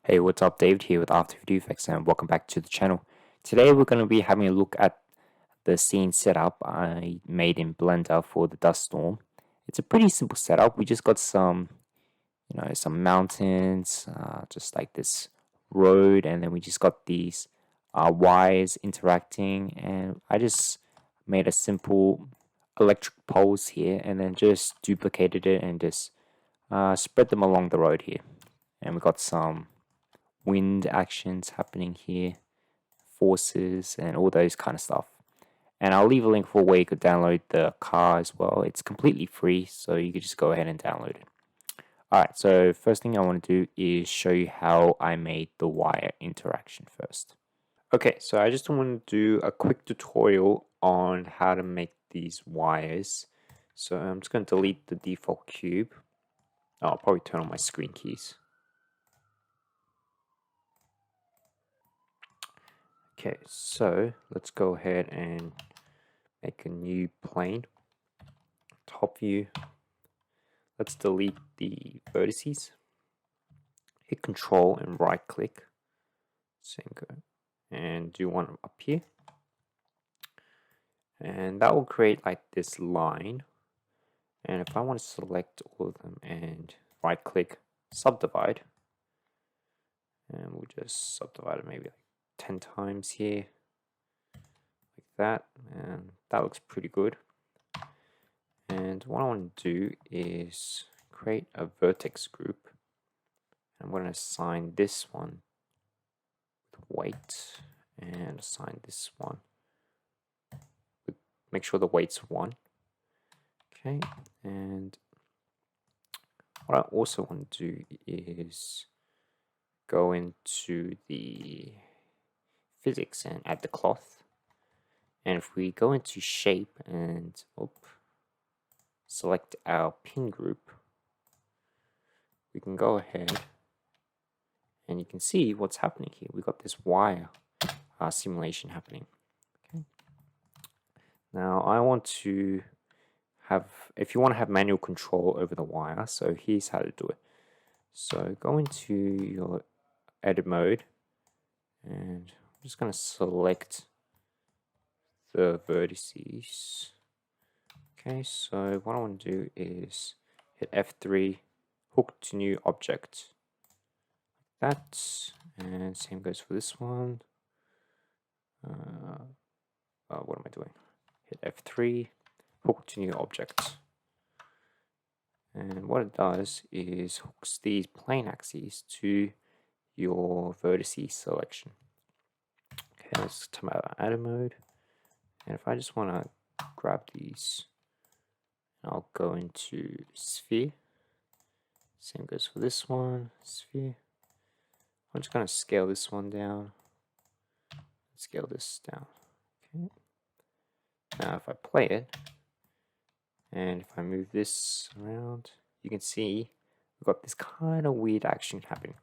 Hey, what's up? David here with After VideoFX and welcome back to the channel. Today we're going to be having a look at the scene setup I made in Blender for the dust storm. It's a pretty simple setup. We just got some mountains, just like this road, and then we just got these wires interacting, and I just made a simple electric poles here and then just duplicated it and just spread them along the road here. And we got some wind actions happening here, forces, and all those kind of stuff. And I'll leave a link for where you could download the car as well. It's completely free, so you could just go ahead and download it. Alright, so first thing I want to do is show you how I made the wire interaction first. Okay, so I just want to do a quick tutorial on how to make these wires. So I'm just going to delete the default cube. I'll probably turn on my screen keys. Okay, so let's go ahead and make a new plane. Top view. Let's delete the vertices. Hit Control and right click. Same go. And do one up here. And that will create like this line. And if I want to select all of them and right click, subdivide. And we'll just subdivide it maybe like 10 times here. Like that. And that looks pretty good. And what I want to do is create a vertex group. I'm going to assign this one with weight and assign this one with, make sure the weight's 1. Okay, and what I also want to do is go into the physics and add the cloth. And if we go into shape and select our pin group, we can go ahead and you can see what's happening here. We've got this wire simulation happening. Okay. Now I want to have, if you want to have manual control over the wire, so here's how to do it. So go into your edit mode and I'm just going to select the vertices. Okay, so what I want to do is hit F3, hook to new object. Like that, and same goes for this one. What am I doing? Hit F3, hook to new object. And what it does is hooks these plane axes to your vertices selection. Okay, let's come out of edit mode. And if I just want to grab these, I'll go into sphere. Same goes for this one, sphere. I'm just going to scale this one down. Scale this down. Okay. Now if I play it, and if I move this around, you can see we've got this kind of weird action happening.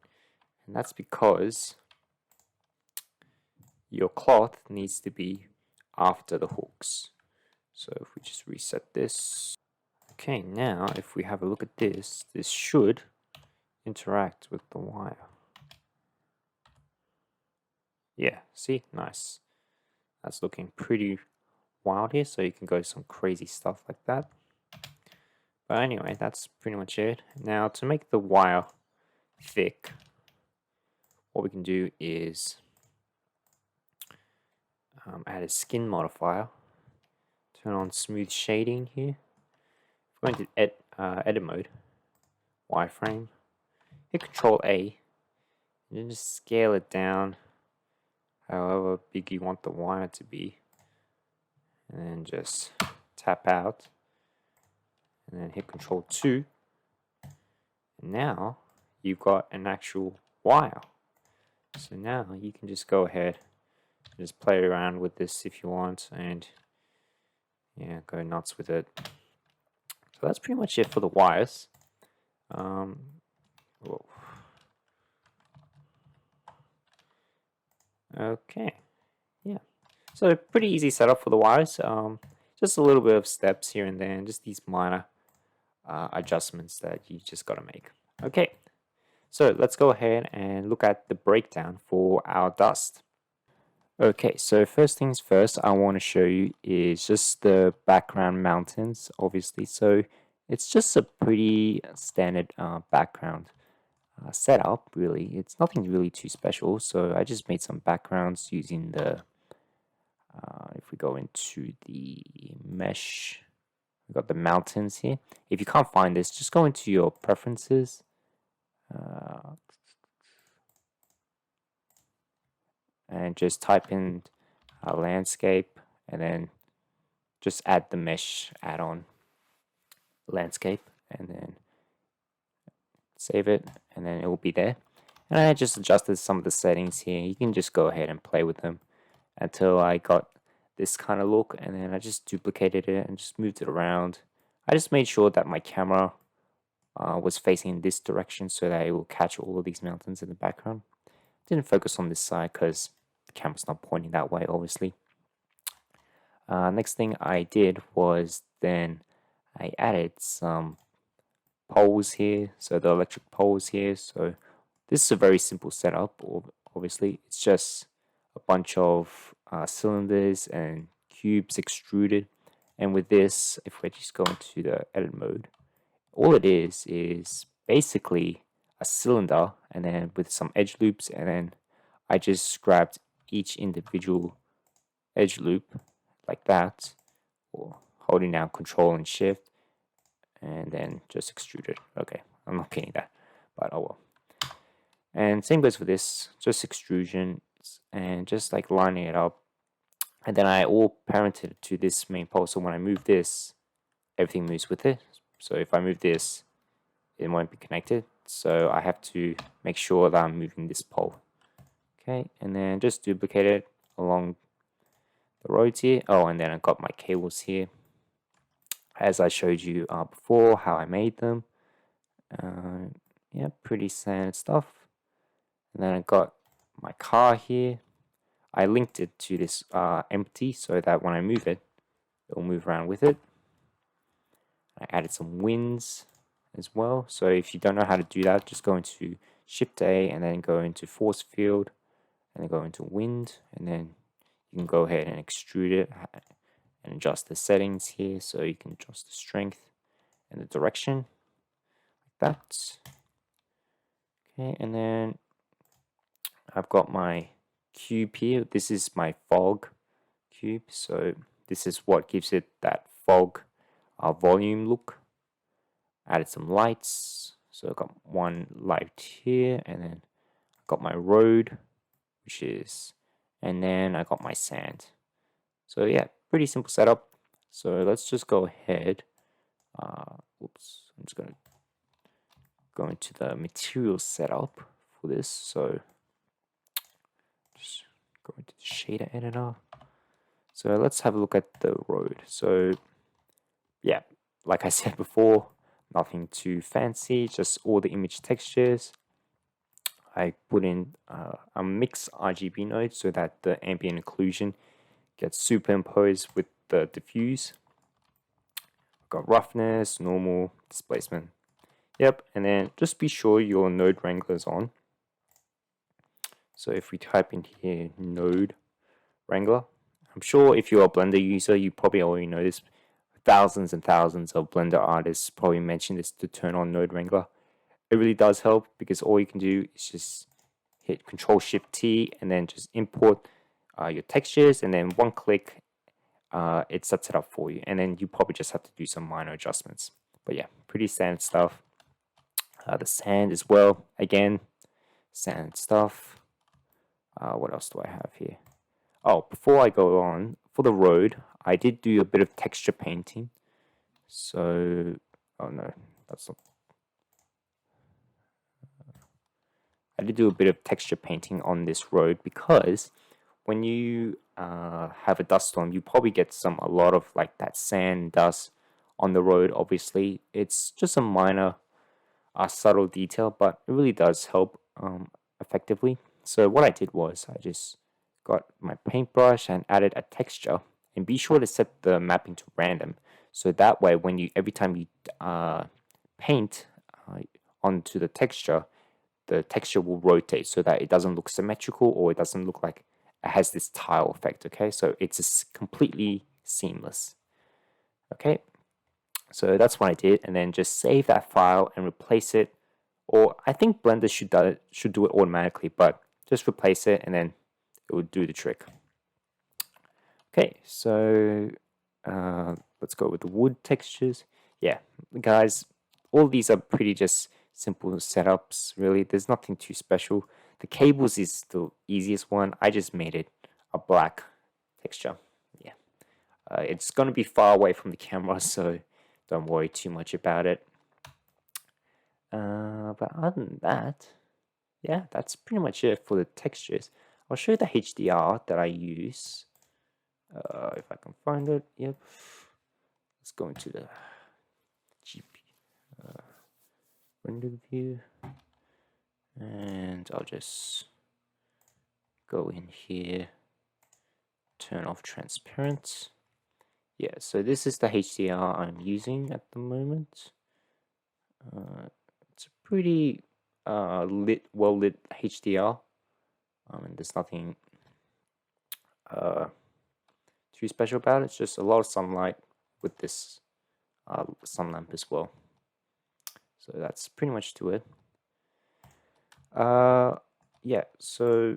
And that's because your cloth needs to be after the hooks. So if we just reset this. Okay, now if we have a look at this, this should interact with the wire. Yeah, see? Nice. That's looking pretty wild here, so you can go some crazy stuff like that. But anyway, that's pretty much it. Now to make the wire thick, what we can do is add a skin modifier, turn on smooth shading here. If we're going to edit mode, wireframe, hit Control A, and then just scale it down however big you want the wire to be, and then just tap out, and then hit Control 2, and now you've got an actual wire. So now you can just go ahead and just play around with this if you want, and yeah, go nuts with it. So that's pretty much it for the wires. Okay, yeah. So pretty easy setup for the wires. Just a little bit of steps here and there, and just these minor adjustments that you just got to make. Okay, So let's go ahead and look at the breakdown for our dust. Okay, so first things first, I want to show you is just the background mountains, obviously. So it's just a pretty standard background setup, really. It's nothing really too special. So I just made some backgrounds using the, if we go into the mesh, we've got the mountains here. If you can't find this, just go into your preferences. And just type in landscape and then just add the mesh add-on landscape and then save it and then it will be there. And I just adjusted some of the settings here. You can just go ahead and play with them until I got this kind of look, and then I just duplicated it and just moved it around. I just made sure that my camera was facing in this direction so that it will catch all of these mountains in the background. Didn't focus on this side because the camera's not pointing that way, obviously. Next thing I did was then I added some poles here, so the electric poles here. So this is a very simple setup. Obviously, it's just a bunch of cylinders and cubes extruded. And with this, if we just go into the edit mode, all it is basically a cylinder and then with some edge loops, and then I just grabbed each individual edge loop like that, or holding down Control and Shift, and then just extrude it. Okay, I'm not painting that, but oh well. And same goes for this, just extrusion and just like lining it up. And then I all parented to this main pole. So when I move this, everything moves with it. So if I move this, it won't be connected. So I have to make sure that I'm moving this pole. Okay, and then just duplicate it along the roads here. Oh, and then I got my cables here, as I showed you before, how I made them. Yeah, pretty standard stuff. And then I got my car here. I linked it to this empty so that when I move it, it will move around with it. I added some winds as well. So if you don't know how to do that, just go into Shift A and then go into force field and then go into wind, and then you can go ahead and extrude it and adjust the settings here, so you can adjust the strength and the direction like that. Okay, and then I've got my cube here. This is my fog cube, so this is what gives it that fog volume look. Added some lights, so I got one light here, and then I got my road, which is, and then I got my sand. So yeah, pretty simple setup. So let's just go ahead. Oops, I'm just gonna go into the material setup for this. So just go into the shader editor. So let's have a look at the road. So yeah, like I said before, nothing too fancy, just all the image textures. I put in a mix RGB node so that the ambient occlusion gets superimposed with the diffuse. I've got roughness, normal, displacement. Yep, and then just be sure your node wrangler is on. So if we type in here node wrangler, I'm sure if you're a Blender user, you probably already know this. Thousands and thousands of Blender artists probably mention this to turn on node wrangler. It really does help because all you can do is just hit Control Shift T and then just import your textures, and then one click it sets it up for you, and then you probably just have to do some minor adjustments. But yeah, pretty standard stuff. The sand as well, again, standard stuff. What else do I have here? Oh, before I go on, for the road, I did do a bit of texture painting. So, oh no, that's not. I did do a bit of texture painting on this road because when you have a dust storm, you probably get a lot of like that sand dust on the road. Obviously, it's just a minor, subtle detail, but it really does help effectively. So what I did was I just got my paintbrush and added a texture, and be sure to set the mapping to random, so that way when you every time you paint onto the texture, the texture will rotate so that it doesn't look symmetrical or it doesn't look like it has this tile effect. Okay, so it's just completely seamless. Okay, so that's what I did, and then just save that file and replace it. Or I think Blender should do it automatically, but just replace it and then it will do the trick. Okay, so let's go with the wood textures. Yeah, guys, all these are pretty just simple setups, really. There's nothing too special. The cables is the easiest one. I just made it a black texture. Yeah, it's going to be far away from the camera, so don't worry too much about it. But other than that, yeah, that's pretty much it for the textures. I'll show you the HDR that I use. If I can find it, yep. Let's go into the GP render view, and I'll just go in here, turn off transparent. Yeah, so this is the HDR I'm using at the moment. It's a pretty well lit HDR, and there's nothing too special about it. It's just a lot of sunlight with this sun lamp as well. So that's pretty much to it. Yeah, so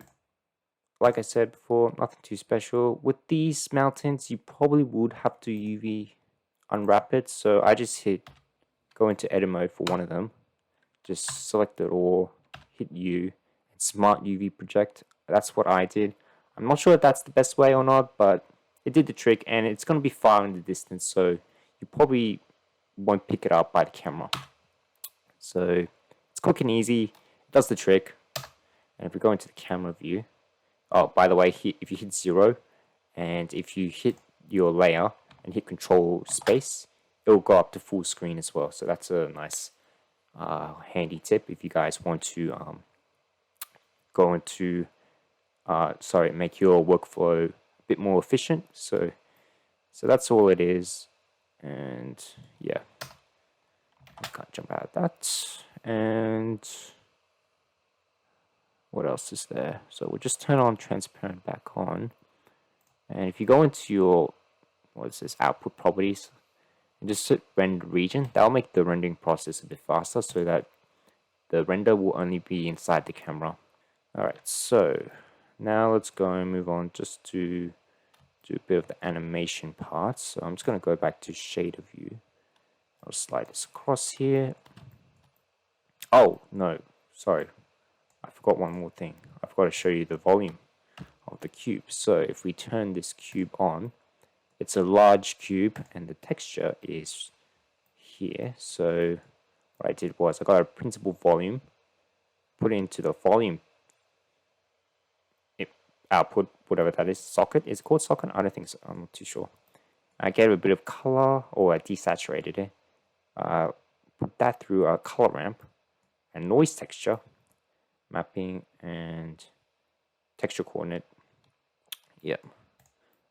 like I said before, nothing too special. With these mountains, you probably would have to UV unwrap it. So I just go into edit mode for one of them. Just select it all, hit U, and smart UV project. That's what I did. I'm not sure if that's the best way or not, but it did the trick, and it's going to be far in the distance, so you probably won't pick it up by the camera. So it's quick and easy, it does the trick. And if we go into the camera view, oh, by the way, if you hit 0, and if you hit your layer and hit Control Space, it will go up to full screen as well. So that's a nice handy tip if you guys want to go into make your workflow a bit more efficient. So that's all it is. And yeah, I can't jump out of that. And what else is there? So we'll just turn on transparent back on. And if you go into your, what is this, output properties, and just hit render region, that'll make the rendering process a bit faster so that the render will only be inside the camera. Alright, so now let's go and move on just to do a bit of the animation part. So I'm just going to go back to shader view. I'll slide this across here. Oh, no, sorry. I forgot one more thing. I forgot to show you the volume of the cube. So if we turn this cube on, it's a large cube and the texture is here. So what I did was I got a principal volume, put it into the volume output, whatever that is, socket. Is it called socket? I don't think so. I'm not too sure. I gave it a bit of color, or I desaturated it. Put that through a color ramp and noise texture, mapping, and texture coordinate. Yep.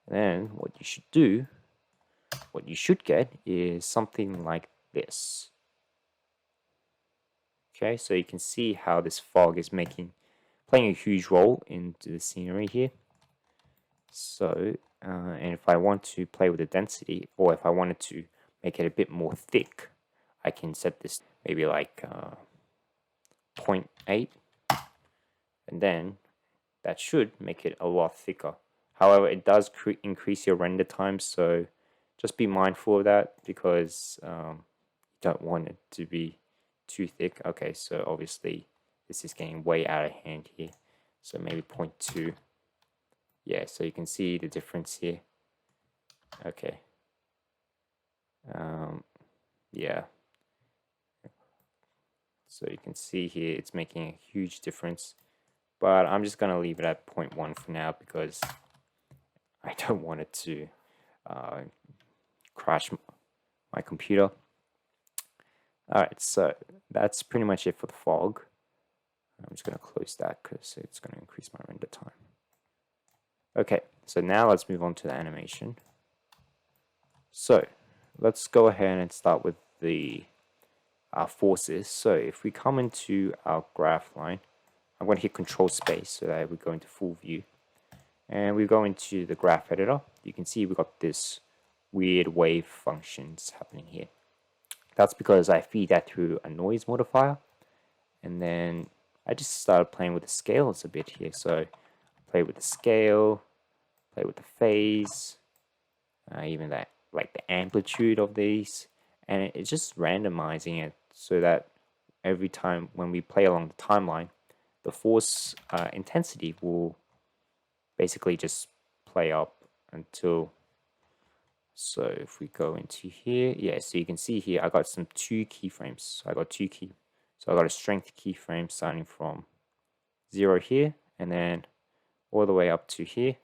And then what you should get is something like this. Okay, so you can see how this fog is playing a huge role into the scenery here. So, and if I want to play with the density, or if I wanted to make it a bit more thick, I can set this maybe like 0.8, and then that should make it a lot thicker. However, it does increase your render time, so just be mindful of that, because you don't want it to be too thick. Okay, so obviously this is getting way out of hand here, so maybe 0.2. Yeah, so you can see the difference here. Okay. Yeah. So you can see here it's making a huge difference, but I'm just gonna leave it at 0.1 for now because I don't want it to crash my computer. Alright, so that's pretty much it for the fog. I'm just going to close that because it's going to increase my render time. Okay, so now let's move on to the animation. So let's go ahead and start with the forces. So if we come into our graph line, I'm going to hit Control Space so that we go into full view. And we go into the graph editor. You can see we got this weird wave functions happening here. That's because I feed that through a noise modifier. And then I just started playing with the scales a bit here. So play with the scale, play with the phase, even that like the amplitude of these, and it's just randomizing it so that every time when we play along the timeline, the force intensity will basically just play up until. So if we go into here, yeah, so you can see here I got some 2 keyframes. So I got a strength keyframe starting from 0 here and then all the way up to here.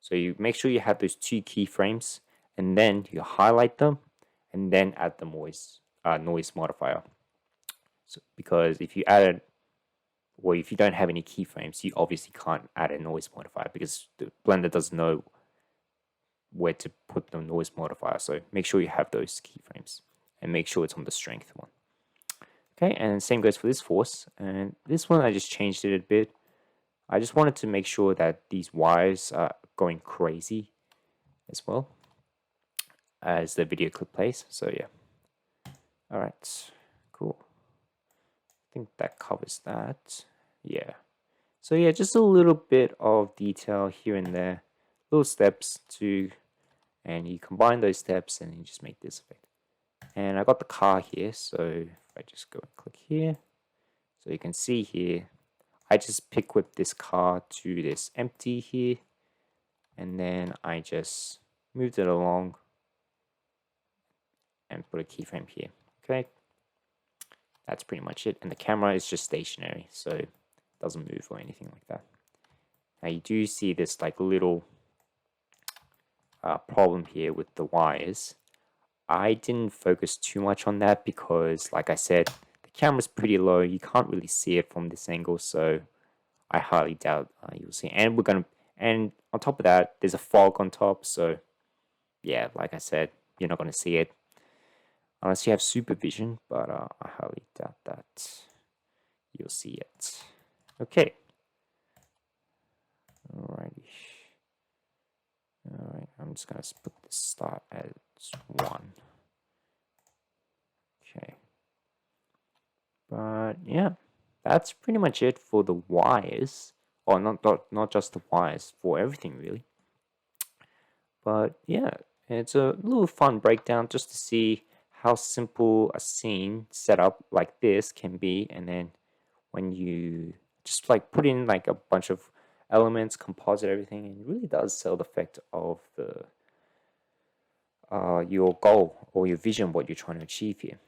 So you make sure you have those 2 keyframes and then you highlight them and then add the noise modifier. So because if you add or if you don't have any keyframes, you obviously can't add a noise modifier because the Blender doesn't know where to put the noise modifier. So make sure you have those keyframes and make sure it's on the strength one. Okay, and same goes for this force. And this one I just changed it a bit. I just wanted to make sure that these wires are going crazy as well as the video clip plays. So yeah. All right, cool. I think that covers that. Yeah. So yeah, just a little bit of detail here and there, little steps to, and you combine those steps and you just make this effect. And I got the car here, so if I just go and click here, so you can see here, I just pick whip this car to this empty here, and then I just moved it along and put a keyframe here. Okay, that's pretty much it. And the camera is just stationary, so it doesn't move or anything like that. Now you do see this like little problem here with the wires. I didn't focus too much on that because, like I said, the camera's pretty low. You can't really see it from this angle, so I highly doubt you'll see. And and on top of that, there's a fog on top, so yeah, like I said, you're not gonna see it unless you have supervision. But I highly doubt that you'll see it. Okay. Alrighty. Alright, I'm just gonna put this start as 1. Okay. But yeah, that's pretty much it for the wires. Or not just the wires, for everything really. But yeah, it's a little fun breakdown just to see how simple a scene setup like this can be, and then when you just like put in like a bunch of elements, composite everything, and it really does sell the effect of the your goal or your vision, what you're trying to achieve here.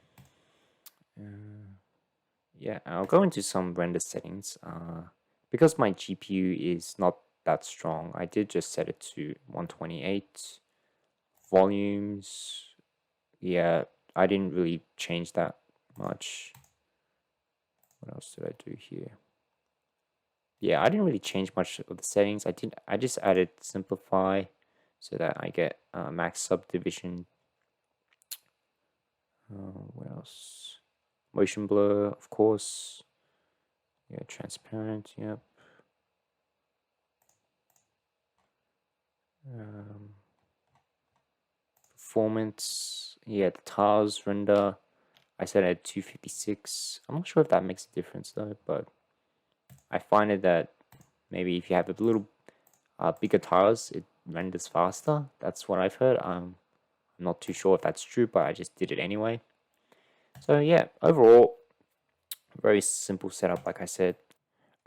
Yeah, I'll go into some render settings. Because my GPU is not that strong, I did just set it to 128 volumes. Yeah, I didn't really change that much. What else did I do here? Yeah, I didn't really change much of the settings. I just added simplify so that I get max subdivision. What else? Motion blur, of course. Yeah, transparent. Yep. Performance. Yeah, the tiles render. I set it at 256. I'm not sure if that makes a difference though, but I find it that maybe if you have a little bigger tiles, it renders faster. That's what I've heard. I'm not too sure if that's true, but I just did it anyway. So yeah, overall, very simple setup, like I said.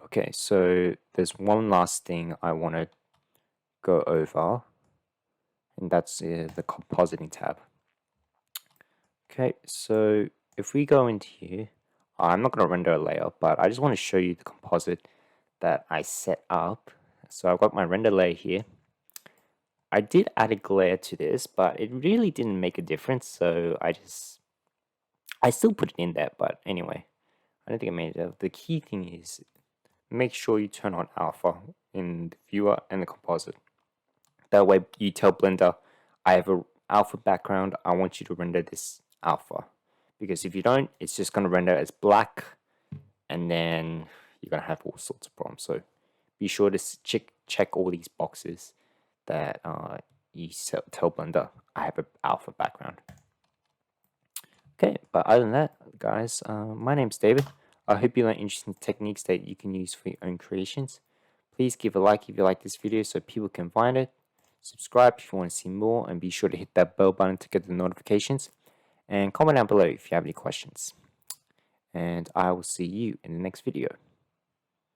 Okay, so there's one last thing I want to go over, and that's the compositing tab. Okay, so if we go into here, I'm not going to render a layer, but I just want to show you the composite that I set up. So I've got my render layer here. I did add a glare to this, but it really didn't make a difference, so I still put it in there, but anyway, I don't think I made it. The key thing is make sure you turn on alpha in the viewer and the composite. That way you tell Blender, I have an alpha background, I want you to render this alpha. because if you don't, it's just going to render as black, and then you're going to have all sorts of problems. So be sure to check all these boxes that you tell Blender I have an alpha background. Okay, but other than that, guys, my name's David. I hope you learned interesting techniques that you can use for your own creations. Please give a like if you like this video so people can find it. Subscribe if you want to see more, and be sure to hit that bell button to get the notifications. And comment down below if you have any questions. And I will see you in the next video.